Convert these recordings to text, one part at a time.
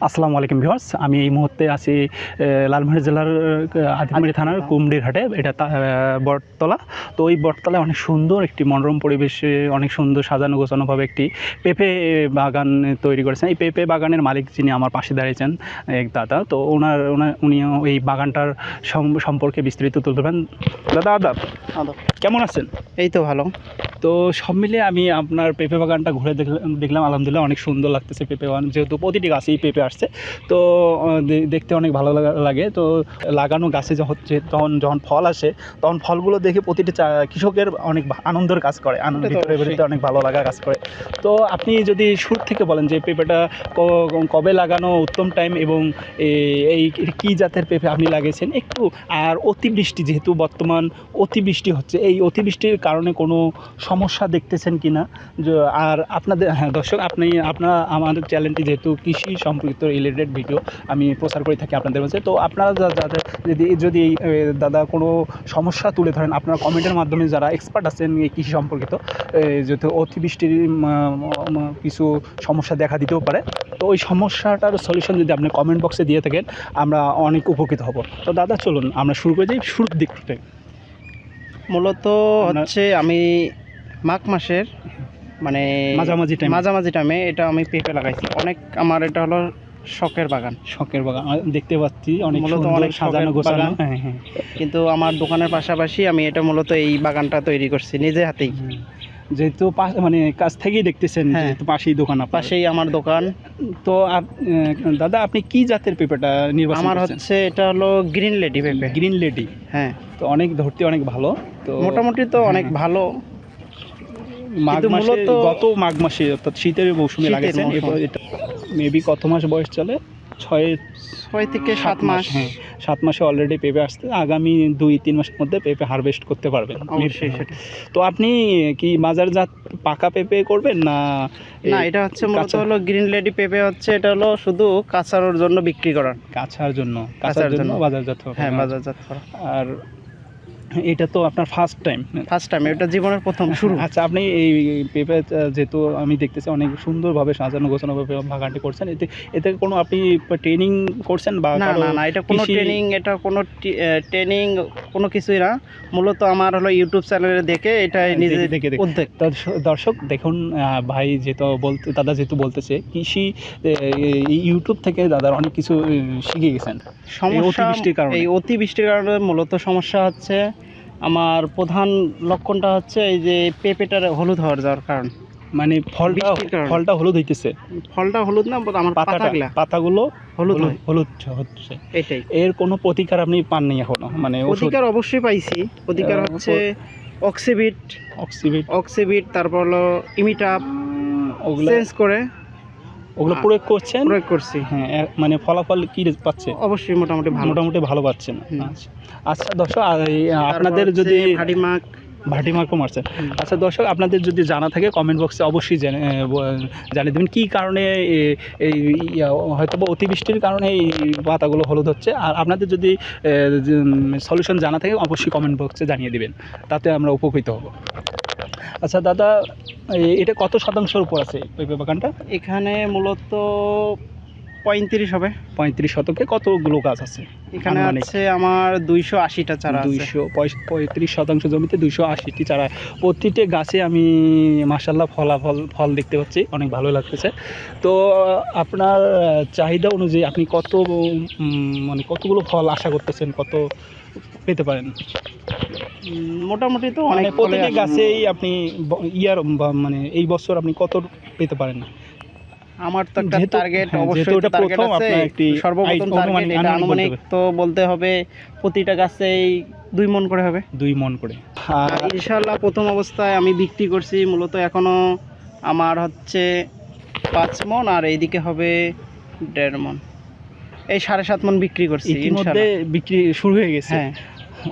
আসসালামু আলাইকুম ভিউয়ার্স, আমি এই মুহূর্তে আছি লালমনিরহাট জেলার হাতিমারি থানার কুমড়িরহাটে। এটা বটতলা। তো ওই বটতলায় অনেক সুন্দর একটি মনোরম পরিবেশে অনেক সুন্দর সাজানো গোছানোভাবে একটি পেঁপে বাগান তৈরি করেছেন। এই পেঁপে বাগানের মালিক যিনি আমার পাশে দাঁড়িয়েছেন এক দাদা, তো উনিও এই বাগানটার সম্পর্কে বিস্তারিত তুলে ধরবেন। দাদা আদাব, কেমন আছেন? এই তো ভালো। তো সব মিলিয়ে আমি আপনার পেঁপে বাগানটা ঘুরে দেখলাম, আলহামদুলিল্লাহ অনেক সুন্দর লাগতেছে। পেঁপে বাগান যেহেতু প্রতিটি গাছেই পেঁপে আসছে, তো দেখতে অনেক ভালো লাগে। তো লাগানো গাছে যখন ফল আসে, তখন ফলগুলো দেখে প্রতিটি কৃষকের অনেক আনন্দের কাজ করে, ভিতরে অনেক ভালো লাগা কাজ করে। তো আপনি যদি শুরু থেকে বলেন যে পেঁপেটা কবে লাগানো উত্তম টাইম এবং এই কী জাতের পেঁপে আপনি লাগিয়েছেন একটু। আর অতিবৃষ্টি, যেহেতু বর্তমান অতিবৃষ্টি হচ্ছে, এই অতিবৃষ্টির কারণে কোনো সমস্যা দেখতেছেন কি না? আর আপনাদের দর্শক, আপনারা আমাদের চ্যানেলটি যেহেতু কৃষি সম্পর্কিত রিলেটেড ভিডিও আমি প্রচার করে থাকি আপনাদের মাঝে, তো আপনারা যাদের যদি দাদা কোনো সমস্যা তুলে ধরেন, আপনারা কমেন্টের মাধ্যমে যারা এক্সপার্ট আছেন এই কৃষি সম্পর্কিত, যেহেতু অতিবৃষ্টির কিছু সমস্যা দেখা দিতেও পারে, তো ওই সমস্যাটার সলিউশন যদি আপনি কমেন্ট বক্সে দিয়ে থাকেন, আমরা অনেক উপকৃত হব। তো দাদা চলুন আমরা শুরু করে যাই শুরুর দিক থেকে। মূলত হচ্ছে আমি মাঘ মাসের মাঝামাঝি টাইমে এটা আমি পেঁপে লাগাইছি। অনেক আমার এটা হলো শখের বাগান। দেখতে পাচ্ছি অনেক মূলত অনেক সাজানো গোছানো। হ্যাঁ, কিন্তু আমার দোকানের পাশাপাশি আমি এটা মূলত এই বাগানটা তৈরি করছি নিজে হাতেই। যেহেতু কাছ থেকেই দেখতেছেন, যেহেতু পাশেই দোকান, পাশেই আমার দোকান। তো দাদা আপনি কি জাতের পেঁপেটা নির্বাচন আমার হচ্ছে এটা হলো গ্রিন লেডি পেঁপে। গ্রিন লেডি, হ্যাঁ। তো অনেক ধরতে অনেক ভালো, তো মোটামুটি তো অনেক ভালো। গত মাঘ মাসে অর্থাৎ শীতের মৌসুমে লাগাইছেন। এটা মেবি কত মাস বয়স চলে? 6 থেকে 7 মাস। হ্যাঁ, 7 মাসে অলরেডি পেঁপে আসছে। আগামী 2-3 মাসের মধ্যে পেঁপে হারভেস্ট করতে পারবেন। তো আপনি কি বাজারজাত পাকা পেঁপে করবেন না? এটা হচ্ছে মূলত হলো গ্রিন লেডি পেঁপে হচ্ছে, এটা হলো শুধু কাঁচার জন্য বিক্রি করার। কাঁচার জন্য বাজারজাত। হ্যাঁ, বাজারজাত করা। আর এটা তো আপনার ফার্স্ট টাইম? এটা জীবনের প্রথম শুরু। আচ্ছা, আপনি এই পেঁপে যেহেতু আমি দেখতেছি অনেক সুন্দরভাবে সাজানো গোছানোভাবে বাগানটি করছেন, এতে কোনো আপনি ট্রেনিং করছেন বা? না, এটা কোনো ট্রেনিং কোনো কিছুই না। মূলত আমার হলো ইউটিউব চ্যানেলে দেখে এটা নিজে দেখে উদ্যোগ। দর্শক দেখুন, দাদা যেহেতু বলতেছে কৃষি, ইউটিউব থেকে দাদার অনেক কিছু শিখে গেছেন। এই অতিবৃষ্টির কারণে মূলত সমস্যা হচ্ছে। আমার প্রধান লক্ষণটা হচ্ছে এই যে পেঁপেটার হলুদ হওয়ার যাওয়ার কারণ, মানে ফলটা হলুদ হইতেছে। ফলটা হলুদ না, আমার পাতাগুলো হলুদ হচ্ছে। এটাই। এর কোনো প্রতিকার আপনি পাননি এখনো? মানে প্রতিকার অবশ্যই পাইছি। প্রতিকার হচ্ছে অক্সিবিট, তারপর হলো ইমিটাপ, ওগুলো চেঞ্জ করে ওগুলো প্রয়োগ করছি। হ্যাঁ, মানে ফলাফল কি পাচ্ছে? অবশ্যই মোটামুটি ভালো পাচ্ছেন। আচ্ছা দর্শক, আপনাদের যদি ভাটিমাকও মারছে। আচ্ছা দর্শক, আপনাদের যদি জানা থাকে কমেন্ট বক্সে অবশ্যই জানিয়ে দেবেন কী কারণে এই হয়তো বা অতিবৃষ্টির কারণে এই পাতাগুলো হলুদ হচ্ছে। আর আপনাদের যদি সলিউশন জানা থাকে অবশ্যই কমেন্ট বক্সে জানিয়ে দেবেন, তাতে আমরা উপকৃত হব। আচ্ছা দাদা, এটা কত শতাংশের উপর আছে পেঁপে বাগানটা? এখানে মূলত 35 হবে। 35 শতকে কতগুলো গাছ আছে? এখানে আছে আমার 280টা চারা। 35% জমিতে 280টি চারা। প্রতিটি গাছে আমি মাশাআল্লাহ ফল দেখতে পাচ্ছি, অনেক ভালো লাগতেছে। তো আপনার চাহিদা অনুযায়ী আপনি কতগুলো ফল আশা করতেছেন, কত পেতে পারেন? মোটামুটি তো অনেক। প্রতিটি গাছেই আপনি এই বছর আপনি কত পেতে পারেন? আমার তো একটা টার্গেট, অবশ্যই ওটা প্রথম আপনার একটি সর্বপ্রথম টার্গেট। এটা আনুমানিক তো বলতে হবে প্রতিটা গাছেই 2 মণ করে হবে। 2 মণ করে। আর ইনশাআল্লাহ প্রথম অবস্থায় আমি বিক্রি করছি মূলত এখনো আমার হচ্ছে 5 মণ, আর এইদিকে হবে 1.5 মণ। এই 7.5 মণ বিক্রি করছি। ইতিমধ্যে বিক্রি শুরু হয়ে গেছে। হ্যাঁ,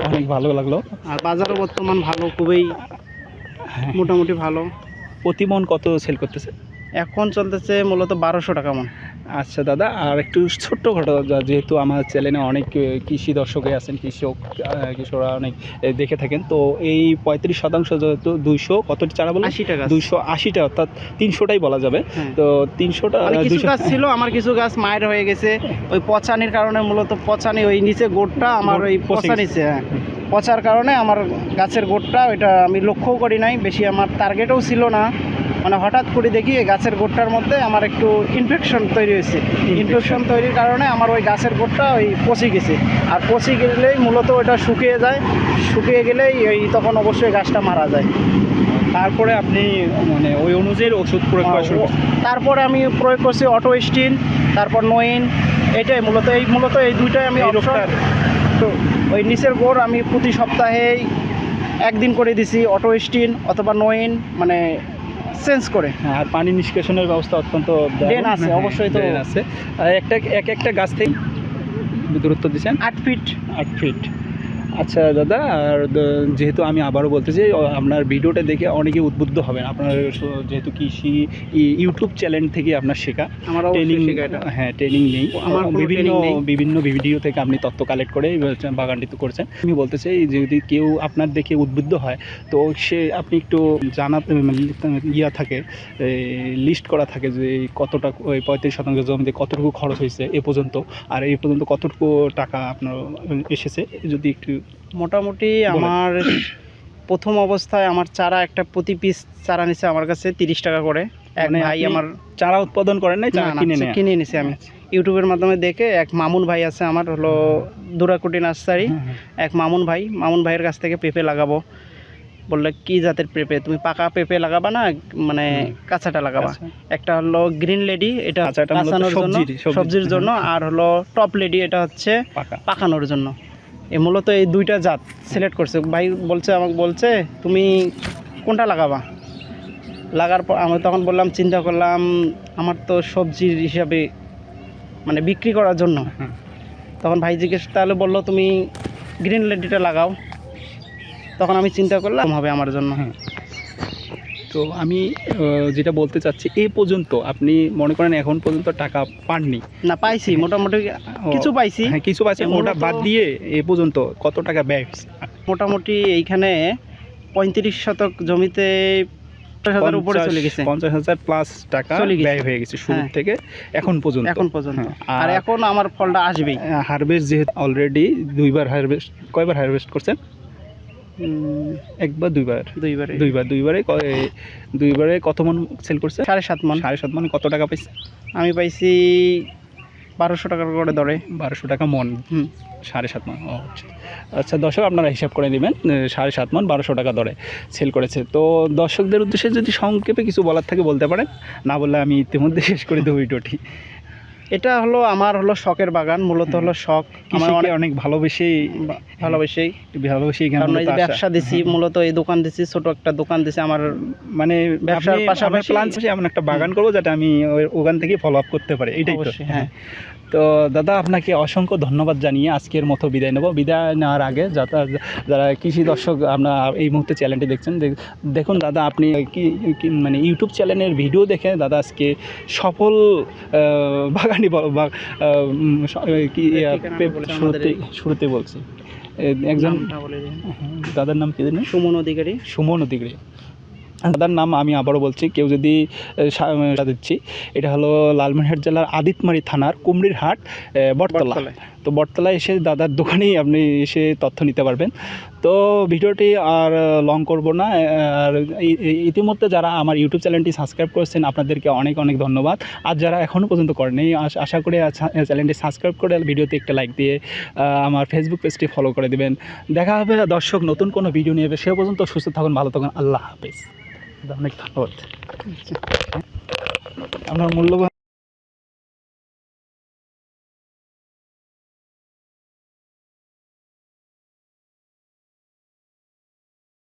অনেক ভালো লাগলো। আর বাজারও বর্তমান ভালো, খুবই মোটামুটি ভালো। প্রতি মণ কত সেল করতেছে? এখন চলতেছে মূলত 1200 টাকা মণ। আচ্ছা দাদা, আর একটু ছোট্ট ঘটনা, যেহেতু আমার চ্যানেলে অনেক কৃষি দর্শকে আছেন, কৃষকরা অনেক দেখে থাকেন, তো এই 35% যেহেতু 200 কতটি চারা বলে 80 টাকা 280টা, অর্থাৎ 300টাই বলা যাবে। হ্যাঁ। তো 300টা মানে কিছু গাছ ছিল, আমার কিছু গাছ মায়ের হয়ে গেছে ওই পচানির কারণে, মূলত পচানি ওই নিচে গোড়টা আমার ওই পচে পচা নিচে, হ্যাঁ পচার কারণে আমার গাছের গোড়টা ওইটা আমি লক্ষ্যও করি নাই, বেশি আমার টার্গেটও ছিল না, মানে হঠাৎ করে দেখি এই গাছের গোড়টার মধ্যে আমার একটু ইনফেকশন তৈরি হয়েছে। ইনফেকশন তৈরির কারণে আমার ওই গাছের গোড়টা ওই পচে গেছে, আর পচে গেলেই মূলত ওইটা শুকিয়ে যায়, শুকিয়ে গেলেই ওই তখন অবশ্যই গাছটা মারা যায়। তারপরে আপনি মানে ওই অনুযায়ী ওষুধ প্রয়োগ করা শুরু করছেন? তারপরে আমি প্রয়োগ করছি অটো স্টিন, তারপর নোইন, এটাই মূলত এই দুইটাই আমি এই রোগটার তো ওই নিচের গোড় আমি প্রতি সপ্তাহেই একদিন করে দিছি অটো স্টিন অথবা নোইন, মানে চেঞ্জ করে। হ্যাঁ, আর পানি নিষ্কাশনের ব্যবস্থা অত্যন্ত ড্রেন আছে, হ্যাঁ, অবশ্যই তো ড্রেন আছে। আর একটা গাছ থেকে দূরত্ব দিচ্ছেন 8 ফিট। 8 ফিট। আচ্ছা দাদা, আর যেহেতু আমি আবারও বলতে চাই, আপনার ভিডিওটা দেখে অনেকে উদ্বুদ্ধ হবেন, আপনার যেহেতু কৃষি ইউটিউব চ্যানেল থেকে আপনার শেখা, আমার ট্রেনিং, অবশ্যই শেখা এটা। হ্যাঁ ট্রেনিং নেই, আমার কোনো বিভিন্ন training নেই। বিভিন্ন ভিডিও থেকে আপনি তথ্য কালেক্ট করে বাগানটি তো করছেন। আমি বলতে চাই, যদি কেউ আপনার দেখে উদ্বুদ্ধ হয়, তো আপনি একটু জানাতে ইয়া থাকে, লিস্ট করা থাকে যে কতটা ওই 35% জমিতে কতটুকু খরচ হয়েছে এ পর্যন্ত, আর এই পর্যন্ত কতটুকু টাকা আপনার এসেছে, যদি একটু মোটামুটি আমার প্রথম অবস্থায় আমার চারা একটা প্রতি পিস চারা নিছে আমার কাছে 30 টাকা করে। এক মানে ভাই আপনি আমার চারা উৎপাদন করেন নাই, চারা কিনে নেয়? কিনে নিছি আমি ইউটিউবের মাধ্যমে দেখে। এক মামুন ভাই আছে আমার, হলো দুরাকুটি নার্সারি, এক মামুন ভাইয়ের কাছ থেকে পেঁপে লাগাবো বললে, কি জাতের পেঁপে তুমি, পাকা পেঁপে লাগাবা না মানে কাঁচাটা লাগাবা? আচ্ছা। একটা হলো গ্রিন লেডি, এটা কাঁচাটা মূলত কাঁচানোর জন্য, সবজির জন্য, আর হলো টপ লেডি, এটা হচ্ছে পাকা। পাকানোর জন্য। মূলত এই দুইটা জাত সিলেক্ট করছে ভাই, আমাকে বলছে তুমি কোনটা লাগাবা। লাগার পর আমি তখন বললাম, চিন্তা করলাম আমার তো সবজির হিসাবে মানে বিক্রি করার জন্য। হুম। তখন ভাই জিজ্ঞেস, তাহলে বললো তুমি গ্রিন লেডিটা লাগাও। তখন আমি চিন্তা করলাম হবে আমার জন্য। হ্যাঁ। তো আমি যেটা বলতে চাচ্ছি, এই পর্যন্ত আপনি মনে করেন এখন পর্যন্ত টাকা পাননি? না, পাইছি মোটামুটি কিছু পাইছি। হ্যাঁ, কিছু পাইছেন। ওটা বাদ দিয়ে এ পর্যন্ত কত টাকা ব্যয় হয়েছে? মোটামুটি এইখানে 35 শতক জমিতে 50,000 উপরে চলে গেছে। 50,000 প্লাস টাকা ব্যয় হয়ে গেছে শুরু হ্যাঁ। থেকে এখন পর্যন্ত। হ্যাঁ। আর আর এখন আমার ফলটা আসবেই। হারভেস্ট যেহেতু অলরেডি দুইবার হারভেস্ট, কয়বার হারভেস্ট করছেন? একবার দুইবারে কত মন সেল করছে? 7.5 মন। 7.5 মন। কত টাকা পাইছে? আমি পাইছি 1200 টাকা করে ধরে। 1200 টাকা মন। 7.5 মন। ও আচ্ছা, দর্শক আপনারা হিসাব করে নেবেন, 7.5 মন 1200 টাকা দরে সেল করেছে। তো দর্শকদের উদ্দেশ্যে যদি সংক্ষেপে কিছু বলার থাকে বলতে পারেন, না বললে আমি ইতিমধ্যে শেষ করে দেবো ভিডিওটি। এটা হলো আমার হলো শখের বাগান, মূলত হলো শখ, আমার অনেক ভালোবেসেই কারণ এই যে ব্যবসা দিছি, মূলত এই দোকান দিছি, ছোট একটা দোকান দিছি আমার, মানে ব্যবসার পাশাপাশি প্ল্যান আছে এমন একটা বাগান করবো যাতে আমি ওখান থেকে ফলো আপ করতে পারি, এটাই তো। হ্যাঁ। তো দাদা, আপনাকে অসংখ্য ধন্যবাদ জানিয়ে আজকের মতো বিদায় নেব। বিদায় নেওয়ার আগে যারা কৃষি দর্শক আপনারা এই মুহূর্তে চ্যানেলটি দেখছেন, দেখুন দাদা, আপনি মানে ইউটিউব চ্যানেলের ভিডিও দেখে দাদা আজকে সফল বাগানি শুরুতে বলছি। একজন দাদার নাম কি জানেন? সুমন অধিকারী। দাদার নাম আমি আবারও বলছি, কেউ যদি দিচ্ছি, এটা হলো লালমনিরহাট জেলার আদিতমারি থানার কুমড়িরহাট বটতলা। তো বটতলায় এসে দাদার দোকানেই আপনি এসে তথ্য নিতে পারবেন। তো ভিডিওটি আর লং করব না। আর ইতিমধ্যে যারা আমার ইউটিউব চ্যানেলটি সাবস্ক্রাইব করেছেন আপনাদেরকে অনেক অনেক ধন্যবাদ। আর যারা এখনও পর্যন্ত করেনি, আশা করি চ্যানেলটি সাবস্ক্রাইব করে ভিডিওতে একটা লাইক দিয়ে আমার ফেসবুক পেজটি ফলো করে দেবেন। দেখা হবে দর্শক নতুন কোনো ভিডিও নিয়ে। সে পর্যন্ত সুস্থ থাকুন, ভালো থাকুন, আল্লাহ হাফেজ। অনেক ধন্যবাদ। আপনার মূল্যবান